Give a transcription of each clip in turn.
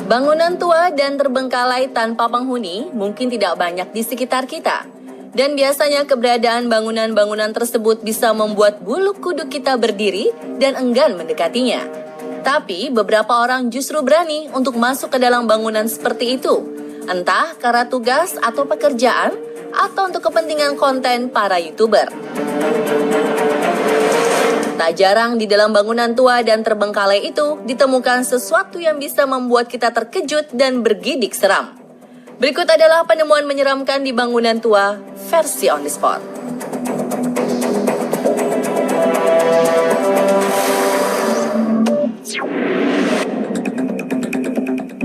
Bangunan tua dan terbengkalai tanpa penghuni mungkin tidak banyak di sekitar kita. Dan biasanya keberadaan bangunan-bangunan tersebut bisa membuat bulu kuduk kita berdiri dan enggan mendekatinya. Tapi beberapa orang justru berani untuk masuk ke dalam bangunan seperti itu. Entah karena tugas atau pekerjaan, atau untuk kepentingan konten para YouTuber. Tak jarang di dalam bangunan tua dan terbengkalai itu ditemukan sesuatu yang bisa membuat kita terkejut dan bergidik seram. Berikut adalah penemuan menyeramkan di bangunan tua versi on the spot.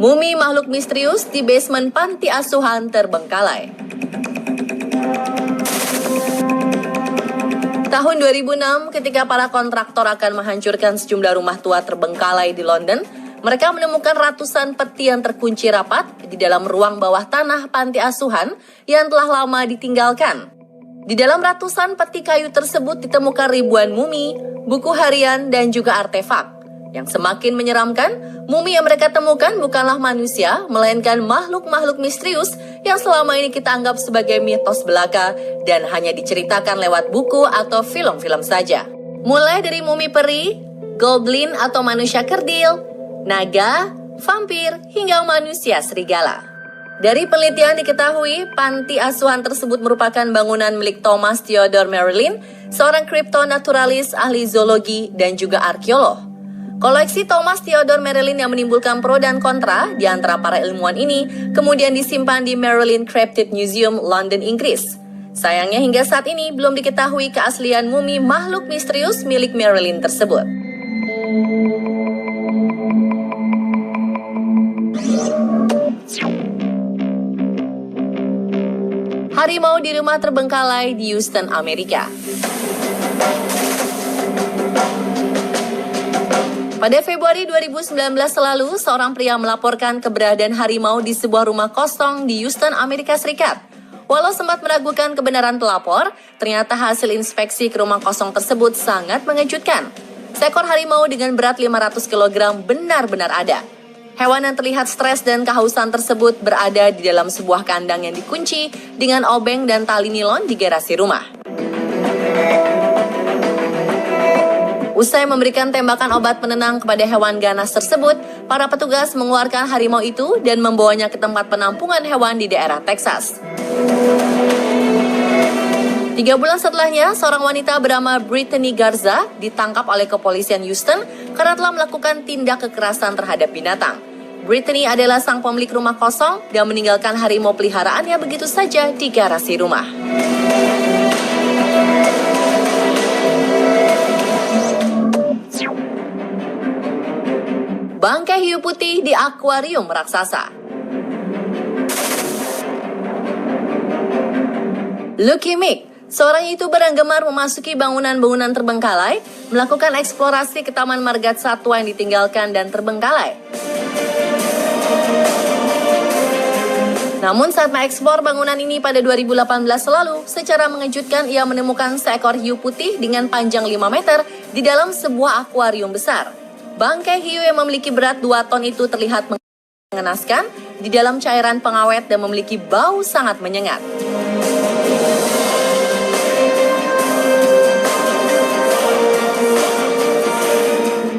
Mumi makhluk misterius di basement panti asuhan terbengkalai. Tahun 2006, ketika para kontraktor akan menghancurkan sejumlah rumah tua terbengkalai di London, mereka menemukan ratusan peti yang terkunci rapat di dalam ruang bawah tanah panti asuhan yang telah lama ditinggalkan. Di dalam ratusan peti kayu tersebut ditemukan ribuan mumi, buku harian, dan juga artefak. Yang semakin menyeramkan, mumi yang mereka temukan bukanlah manusia, melainkan makhluk-makhluk misterius yang selama ini kita anggap sebagai mitos belaka dan hanya diceritakan lewat buku atau film-film saja. Mulai dari mumi peri, goblin atau manusia kerdil, naga, vampir, hingga manusia serigala. Dari penelitian diketahui, panti asuhan tersebut merupakan bangunan milik Thomas Theodore Merlin, seorang kriptonaturalis, ahli zoologi, dan juga arkeolog. Koleksi Thomas Theodore Merlin yang menimbulkan pro dan kontra di antara para ilmuwan ini kemudian disimpan di Merlin Cryptid Museum, London, Inggris. Sayangnya hingga saat ini belum diketahui keaslian mumi makhluk misterius milik Merlin tersebut. Harimau di rumah terbengkalai di Houston, Amerika. Pada Februari 2019 lalu, seorang pria melaporkan keberadaan harimau di sebuah rumah kosong di Houston, Amerika Serikat. Walau sempat meragukan kebenaran pelapor, ternyata hasil inspeksi ke rumah kosong tersebut sangat mengejutkan. Seekor harimau dengan berat 500 kg benar-benar ada. Hewan yang terlihat stres dan kehausan tersebut berada di dalam sebuah kandang yang dikunci dengan obeng dan tali nilon di garasi rumah. Usai memberikan tembakan obat penenang kepada hewan ganas tersebut, para petugas mengeluarkan harimau itu dan membawanya ke tempat penampungan hewan di daerah Texas. 3 bulan setelahnya, seorang wanita bernama Brittany Garza ditangkap oleh kepolisian Houston karena telah melakukan tindak kekerasan terhadap binatang. Brittany adalah sang pemilik rumah kosong dan meninggalkan harimau peliharaannya begitu saja di garasi rumah. Bangkai hiu putih di akuarium raksasa. Lucky Mick, seorang YouTuber yang gemar memasuki bangunan-bangunan terbengkalai, melakukan eksplorasi ke taman marga satwa yang ditinggalkan dan terbengkalai. Namun saat mengeksplor bangunan ini pada 2018 lalu, secara mengejutkan ia menemukan seekor hiu putih dengan panjang 5 meter di dalam sebuah akuarium besar. Bangkai hiu yang memiliki berat 2 ton itu terlihat mengenaskan di dalam cairan pengawet dan memiliki bau sangat menyengat.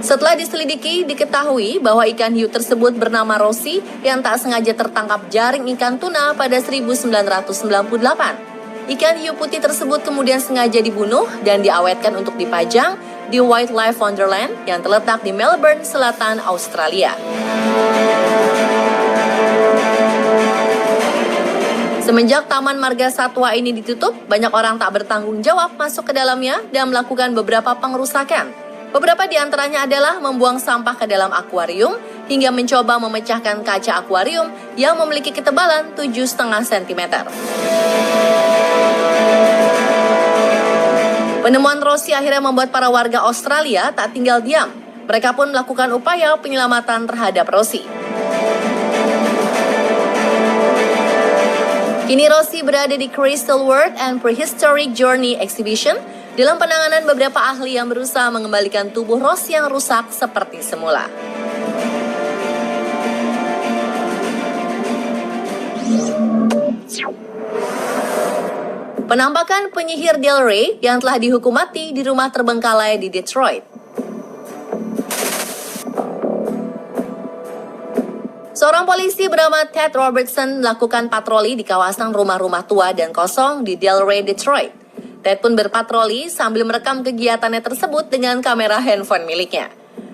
Setelah diselidiki, diketahui bahwa ikan hiu tersebut bernama Rosie yang tak sengaja tertangkap jaring ikan tuna pada 1998. Ikan hiu putih tersebut kemudian sengaja dibunuh dan diawetkan untuk dipajang di Wildlife Wonderland yang terletak di Melbourne, Selatan, Australia. Semenjak Taman Marga Satwa ini ditutup, banyak orang tak bertanggung jawab masuk ke dalamnya dan melakukan beberapa pengerusakan. Beberapa di antaranya adalah membuang sampah ke dalam akuarium hingga mencoba memecahkan kaca akuarium yang memiliki ketebalan 7,5 cm. Penemuan Rosie akhirnya membuat para warga Australia tak tinggal diam. Mereka pun melakukan upaya penyelamatan terhadap Rosie. Kini Rosie berada di Crystal World and Prehistoric Journey Exhibition dalam penanganan beberapa ahli yang berusaha mengembalikan tubuh Rosie yang rusak seperti semula. Penampakan penyihir Del Rey yang telah dihukum mati di rumah terbengkalai di Detroit. Seorang polisi bernama Ted Robertson melakukan patroli di kawasan rumah-rumah tua dan kosong di Del Rey, Detroit. Ted pun berpatroli sambil merekam kegiatannya tersebut dengan kamera handphone miliknya.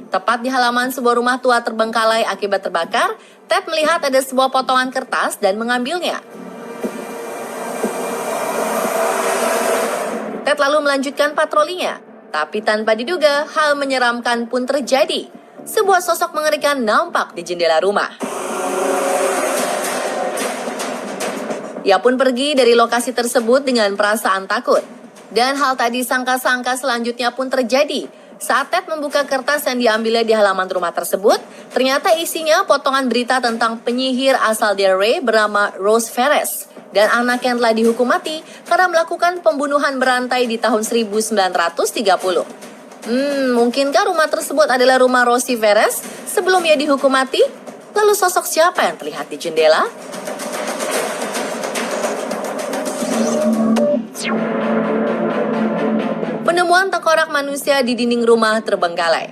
Tepat di halaman sebuah rumah tua terbengkalai akibat terbakar, Ted melihat ada sebuah potongan kertas dan mengambilnya. Ted lalu melanjutkan patrolinya, tapi tanpa diduga hal menyeramkan pun terjadi. Sebuah sosok mengerikan nampak di jendela rumah. Ia pun pergi dari lokasi tersebut dengan perasaan takut. Dan hal tak disangka-sangka selanjutnya pun terjadi. Saat Ted membuka kertas yang diambilnya di halaman rumah tersebut, ternyata isinya potongan berita tentang penyihir asal Del Rey bernama Rose Ferris dan anak yang telah dihukum mati karena melakukan pembunuhan berantai di tahun 1930. Mungkinkah rumah tersebut adalah rumah Rosie Ferris sebelum ia dihukum mati? Lalu sosok siapa yang terlihat di jendela? Penemuan tengkorak manusia di dinding rumah terbengkalai.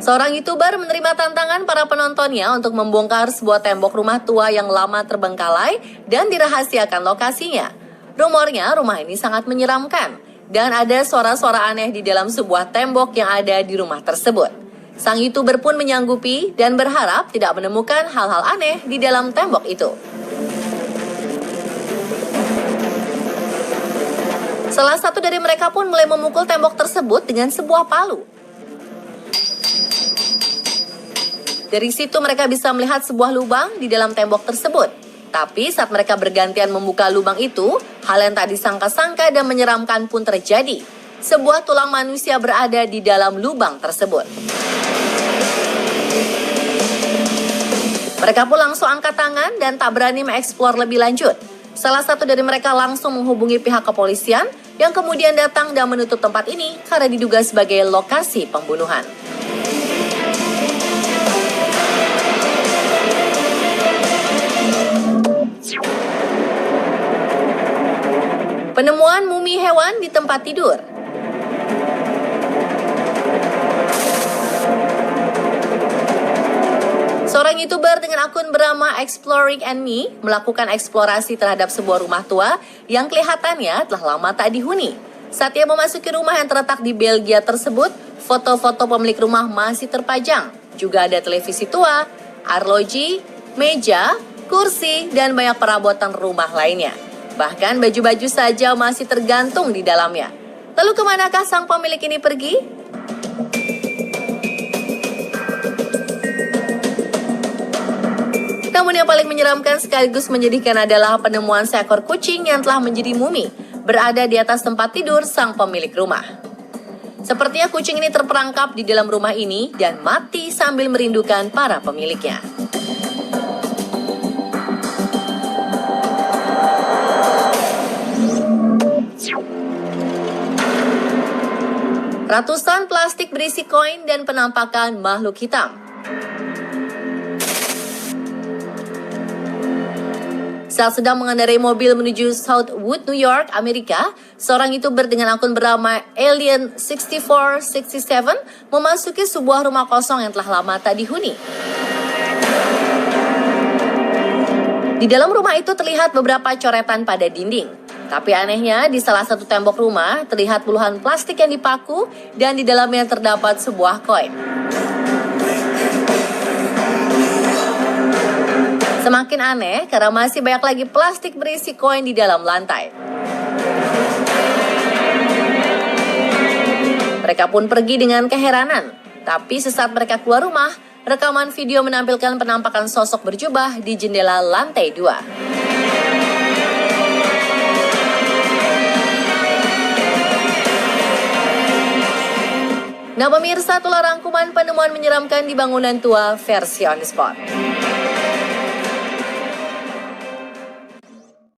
Seorang YouTuber menerima tantangan para penontonnya untuk membongkar sebuah tembok rumah tua yang lama terbengkalai dan dirahasiakan lokasinya. Rumornya rumah ini sangat menyeramkan dan ada suara-suara aneh di dalam sebuah tembok yang ada di rumah tersebut. Sang YouTuber pun menyanggupi dan berharap tidak menemukan hal-hal aneh di dalam tembok itu. Salah satu dari mereka pun mulai memukul tembok tersebut dengan sebuah palu. Dari situ mereka bisa melihat sebuah lubang di dalam tembok tersebut. Tapi saat mereka bergantian membuka lubang itu, hal yang tak disangka-sangka dan menyeramkan pun terjadi. Sebuah tulang manusia berada di dalam lubang tersebut. Mereka pun langsung angkat tangan dan tak berani mengeksplor lebih lanjut. Salah satu dari mereka langsung menghubungi pihak kepolisian yang kemudian datang dan menutup tempat ini karena diduga sebagai lokasi pembunuhan. Penemuan mumi hewan di tempat tidur. Seorang YouTuber dengan akun bernama Exploring and Me melakukan eksplorasi terhadap sebuah rumah tua yang kelihatannya telah lama tak dihuni. Saat ia memasuki rumah yang terletak di Belgia tersebut, foto-foto pemilik rumah masih terpajang. Juga ada televisi tua, arloji, meja, kursi, dan banyak perabotan rumah lainnya. Bahkan baju-baju saja masih tergantung di dalamnya. Lalu kemanakah sang pemilik ini pergi? Namun yang paling menyeramkan sekaligus menyedihkan adalah penemuan seekor kucing yang telah menjadi mumi berada di atas tempat tidur sang pemilik rumah. Sepertinya kucing ini terperangkap di dalam rumah ini dan mati sambil merindukan para pemiliknya. Ratusan plastik berisi koin dan penampakan makhluk hitam. Saat sedang mengendarai mobil menuju Southwood, New York, Amerika, seorang YouTuber dengan akun bernama Alien6467 memasuki sebuah rumah kosong yang telah lama tak dihuni. Di dalam rumah itu terlihat beberapa coretan pada dinding. Tapi anehnya, di salah satu tembok rumah terlihat puluhan plastik yang dipaku dan di dalamnya terdapat sebuah koin. Semakin aneh karena masih banyak lagi plastik berisi koin di dalam lantai. Mereka pun pergi dengan keheranan. Tapi sesaat mereka keluar rumah, rekaman video menampilkan penampakan sosok berjubah di jendela lantai 2. Nah pemirsa, itulah rangkuman penemuan menyeramkan di bangunan tua versi On The Spot.